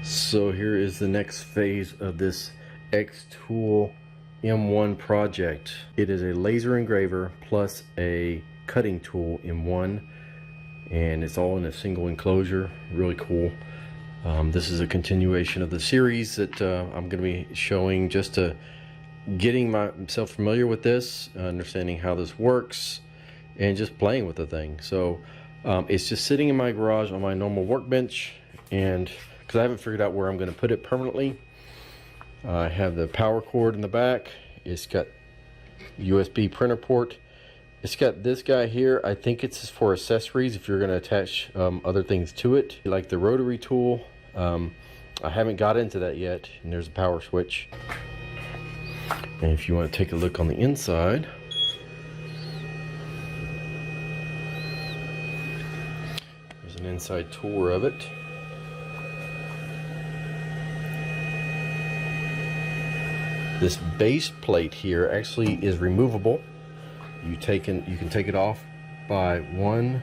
So here is the next phase of this xTool M1 project. It is a laser engraver plus a cutting tool in one, and it's all in a single enclosure. Really cool. This is a continuation of the series that I'm going to be showing, just to getting myself familiar with this, understanding how this works, and just playing with the thing. So it's just sitting in my garage on my normal workbench, and because I haven't figured out where I'm going to put it permanently. I have the power cord in the back. It's got USB printer port. It's got this guy here. I think it's for accessories if you're going to attach other things to it, like the rotary tool. I haven't got into that yet. And there's a power switch. And if you want to take a look on the inside, there's an inside tour of it. This base plate here actually is removable. You can take it off by 1,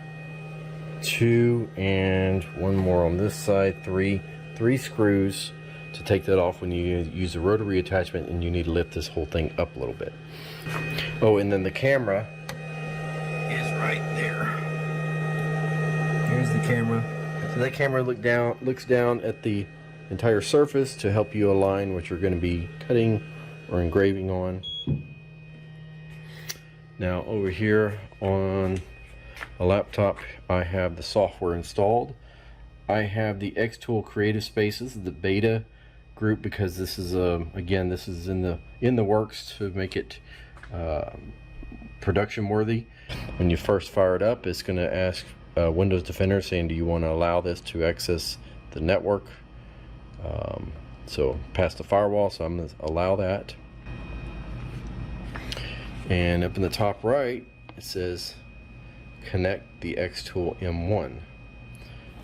2, and one more on this side. Three screws to take that off when you use a rotary attachment, and you need to lift this whole thing up a little bit. Oh, and then the camera is right there. Here's the camera. So that camera looks down at the entire surface to help you align what you're going to be cutting or engraving on. Now over here on a laptop, I have the software installed. I have the xTool Creative Spaces, the beta group, because this is again, this is in the works to make it production worthy. When you first fire it up, it's going to ask Windows Defender saying, do you want to allow this to access the network? So past the firewall, so I'm going to allow that. And up in the top right, it says connect the xTool M1.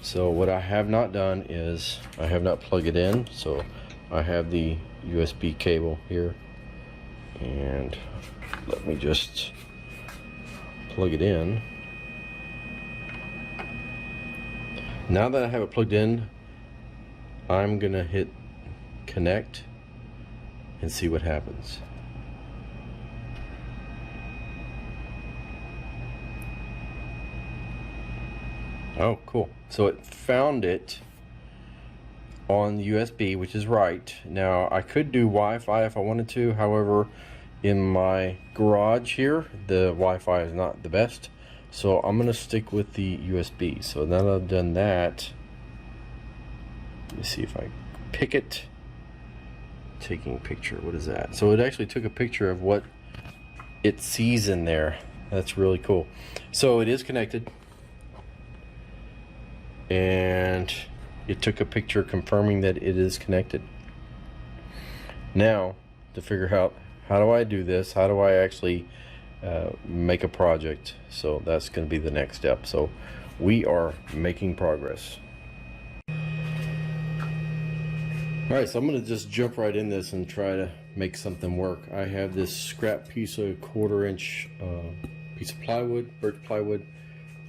So what I have not done is I have not plugged it in. So I have the USB cable here, and let me just plug it in. Now that I have it plugged in, I'm gonna hit connect and see what happens. Oh, cool. So it found it on USB, which is right. Now I could do Wi-Fi if I wanted to. However, in my garage here, the Wi-Fi is not the best. So I'm gonna stick with the USB. So now that I've done that, let me see if I pick it. Taking picture, what is that? So it actually took a picture of what it sees in there. That's really cool. So it is connected, and it took a picture confirming that it is connected. Now to figure out how do I do this, how do I actually make a project. So that's going to be the next step. So we are making progress. Alright, so I'm going to just jump right in this and try to make something work. I have this scrap piece of 1/4 inch piece of plywood, birch plywood,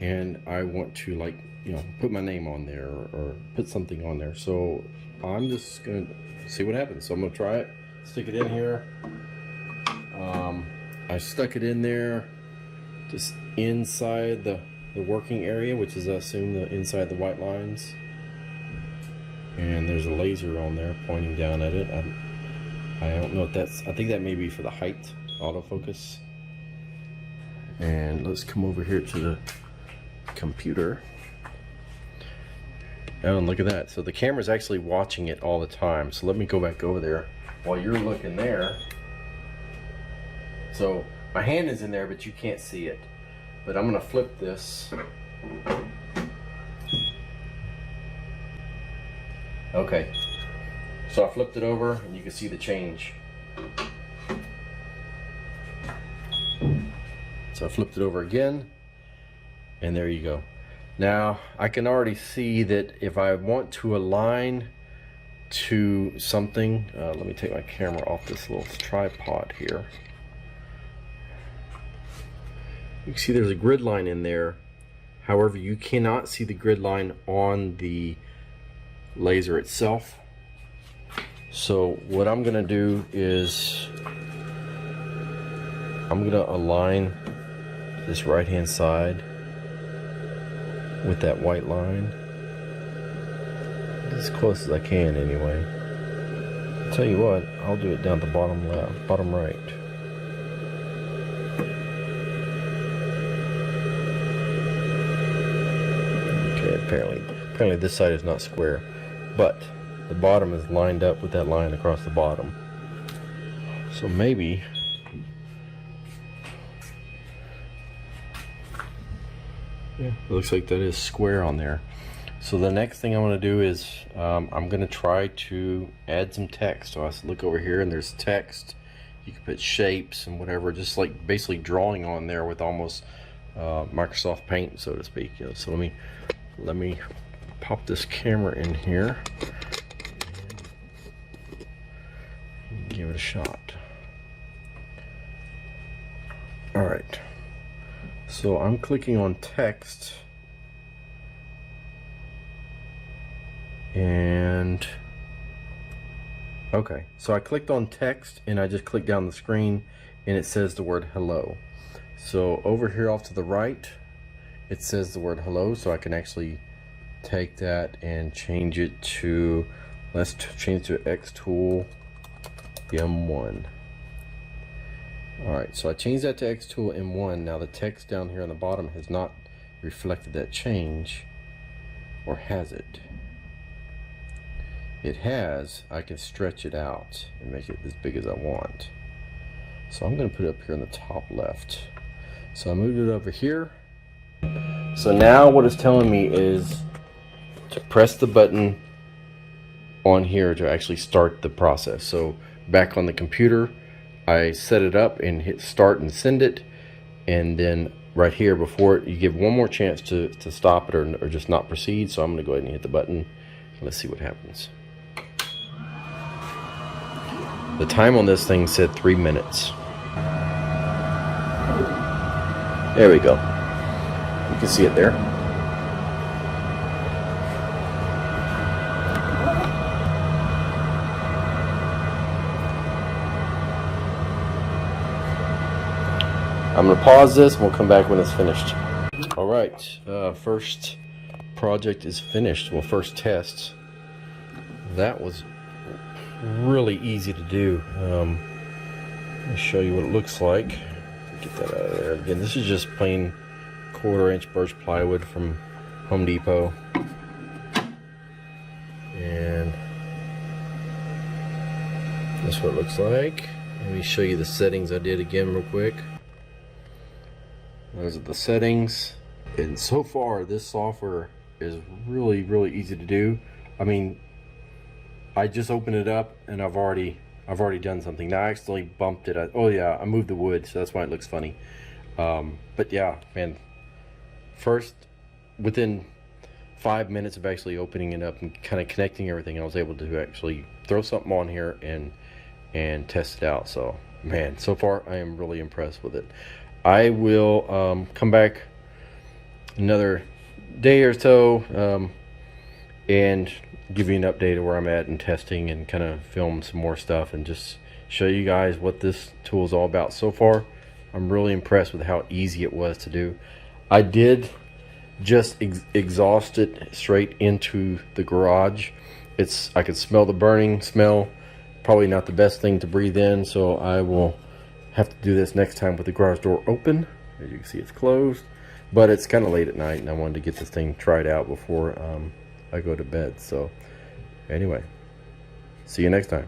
and I want to, like, you know, put my name on there or put something on there. So I'm just going to see what happens. So I'm going to try it, stick it in here. I stuck it in there just inside the working area, which is, I assume, inside the white lines. And there's a laser on there pointing down at it. I don't know if that's, I think that may be for the height autofocus. And let's come over here to the computer. Oh, and look at that. So the camera's actually watching it all the time. So let me go back over there while you're looking there. So my hand is in there, but you can't see it. But I'm gonna flip this. Okay, so I flipped it over and you can see the change. So I flipped it over again, and there you go. Now I can already see that if I want to align to something, let me take my camera off this little tripod here. You can see there's a grid line in there. However, you cannot see the grid line on the laser itself. So what I'm gonna do is I'm gonna align this right hand side with that white line as close as I can anyway. I'll tell you what, I'll do it down the bottom left, bottom right. Okay, apparently this side is not square, but the bottom is lined up with that line across the bottom. So maybe yeah, it looks like that is square on there. So the next thing I want to do is I'm going to try to add some text. So I look over here and there's text. You can put shapes and whatever, just like basically drawing on there with almost Microsoft Paint, so to speak. You know, so let me pop this camera in here and give it a shot. All right. So I'm clicking on text, and okay, so I clicked on text and I just clicked down the screen and it says the word hello. So over here off to the right it says the word hello, so I can actually take that and change it to, let's change to xTool M1. Alright, so I changed that to xTool M1. Now the text down here on the bottom has not reflected that change, or has it? It has. I can stretch it out and make it as big as I want. So I'm going to put it up here in the top left. So I moved it over here. So now what it's telling me is to press the button on here to actually start the process. So back on the computer, I set it up and hit start and send it, and then right here before it, you give one more chance to stop it or just not proceed. So I'm going to go ahead and hit the button. Let's see what happens. The time on this thing said 3 minutes. There we go. You can see it there. I'm going to pause this and we'll come back when it's finished. Alright, first project is finished. Well, first test. That was really easy to do. Let me show you what it looks like. Get that out of there. Again, this is just plain 1/4 inch birch plywood from Home Depot. And that's what it looks like. Let me show you the settings I did again real quick. Those are the settings, and so far this software is really easy to do. I mean, I just opened it up and I've already done something. Now I accidentally bumped it. Oh yeah, I moved the wood, so that's why it looks funny. But yeah, man, first within 5 minutes of actually opening it up and kind of connecting everything, I was able to actually throw something on here and test it out. So man, so far I am really impressed with it. I will come back another day or so and give you an update of where I'm at in testing, and kind of film some more stuff and just show you guys what this tool is all about. So far I'm really impressed with how easy it was to do. I did just exhaust it straight into the garage. I could smell the burning smell. Probably not the best thing to breathe in, so I will have to do this next time with the garage door open. As you can see, it's closed, but it's kind of late at night and I wanted to get this thing tried out before I go to bed. So anyway, see you next time.